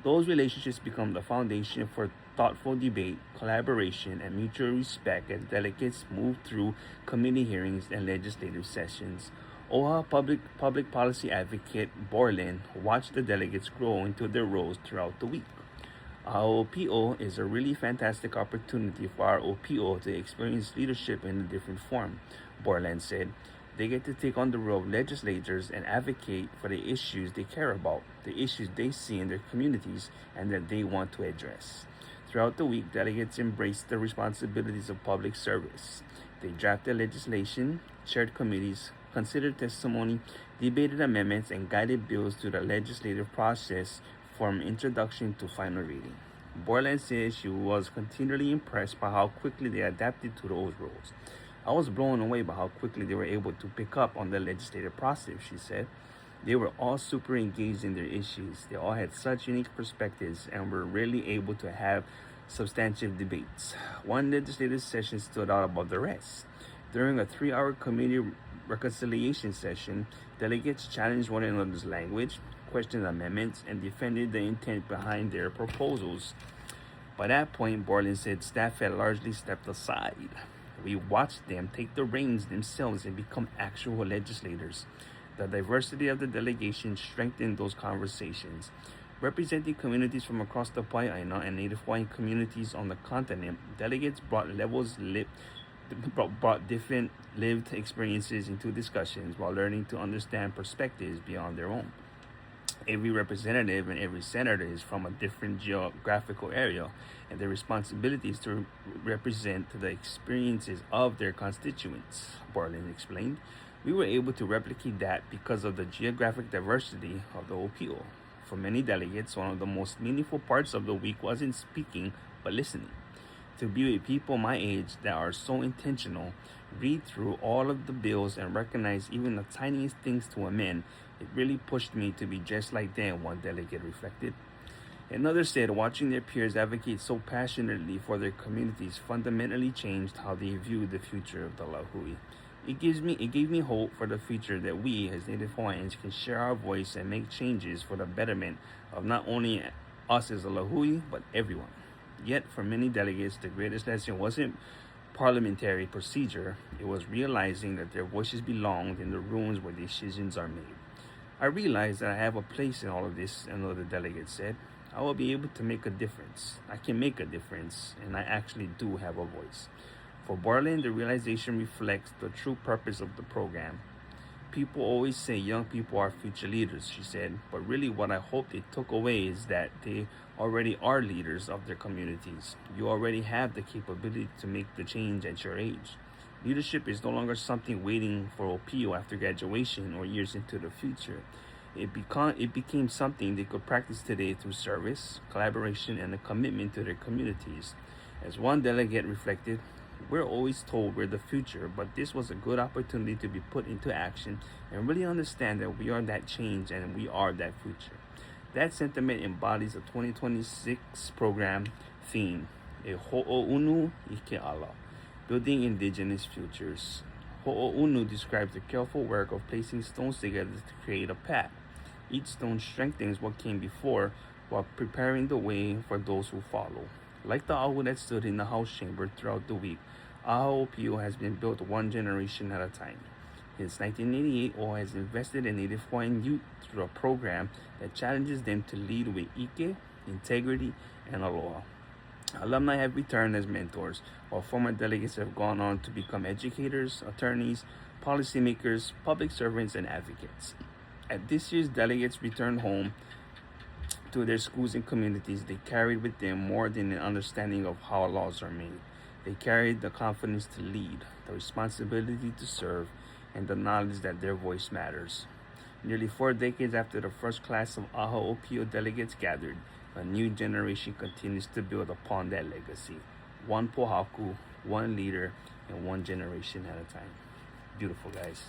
Those relationships become the foundation for thoughtful debate, collaboration, and mutual respect as delegates move through committee hearings and legislative sessions. OHA public policy advocate Borland watched the delegates grow into their roles throughout the week. Our OPO is a really fantastic opportunity for our OPO to experience leadership in a different form, Borland said. They get to take on the role of legislators and advocate for the issues they care about, the issues they see in their communities and that they want to address. Throughout the week, delegates embraced the responsibilities of public service. They drafted legislation, chaired committees, considered testimony, debated amendments, and guided bills through the legislative process from introduction to final reading. Borland said she was continually impressed by how quickly they adapted to those roles. I was blown away by how quickly they were able to pick up on the legislative process, she said. They were all super engaged in their issues. They all had such unique perspectives and were really able to have substantive debates. One legislative session stood out above the rest. During a 3-hour committee reconciliation session, delegates challenged one another's language, questioned amendments, and defended the intent behind their proposals. By that point, Borland said staff had largely stepped aside. We watched them take the reins themselves and become actual legislators. The diversity of the delegation strengthened those conversations. Representing communities from across the Pai'aina and Native Hawaiian communities on the continent, delegates brought different lived experiences into discussions while learning to understand perspectives beyond their own. Every representative and every senator is from a different geographical area, and their responsibility is to represent the experiences of their constituents, Borland explained. We were able to replicate that because of the geographic diversity of the OPO. For many delegates, one of the most meaningful parts of the week wasn't speaking, but listening. To be with people my age that are so intentional, read through all of the bills and recognize even the tiniest things to amend, it really pushed me to be just like them, one delegate reflected. Another said watching their peers advocate so passionately for their communities fundamentally changed how they viewed the future of the Lahui. It gave me hope for the future that we as Native Hawaiians can share our voice and make changes for the betterment of not only us as a Lahui, but everyone. Yet, for many delegates, the greatest lesson wasn't parliamentary procedure, it was realizing that their voices belonged in the rooms where decisions are made. I realized that I have a place in all of this, another delegate said. I will be able to make a difference. I can make a difference, and I actually do have a voice. For Borland, the realization reflects the true purpose of the program. People always say young people are future leaders, she said, but really what I hope they took away is that they already are leaders of their communities. You already have the capability to make the change at your age. Leadership is no longer something waiting for Opio after graduation or years into the future. It became something they could practice today through service, collaboration, and a commitment to their communities. As one delegate reflected, we're always told we're the future, but this was a good opportunity to be put into action and really understand that we are that change and we are that future. That sentiment embodies the 2026 program theme, E Ho'ounu Ike Ala, Building Indigenous Futures. Ho'ounu describes the careful work of placing stones together to create a path. Each stone strengthens what came before while preparing the way for those who follow. Like the ahu that stood in the house chamber throughout the week, Aha Opio has been built one generation at a time. Since 1988, OHA has invested in Native Hawaiian youth through a program that challenges them to lead with ike, integrity, and aloha. Alumni have returned as mentors, while former delegates have gone on to become educators, attorneys, policymakers, public servants, and advocates. At this year's delegates returned home to their schools and communities, they carried with them more than an understanding of how laws are made. They carried the confidence to lead, the responsibility to serve, and the knowledge that their voice matters. Nearly 4 decades after the first class of Aha Opio delegates gathered, a new generation continues to build upon that legacy. One pohaku, one leader, and one generation at a time. Beautiful, guys.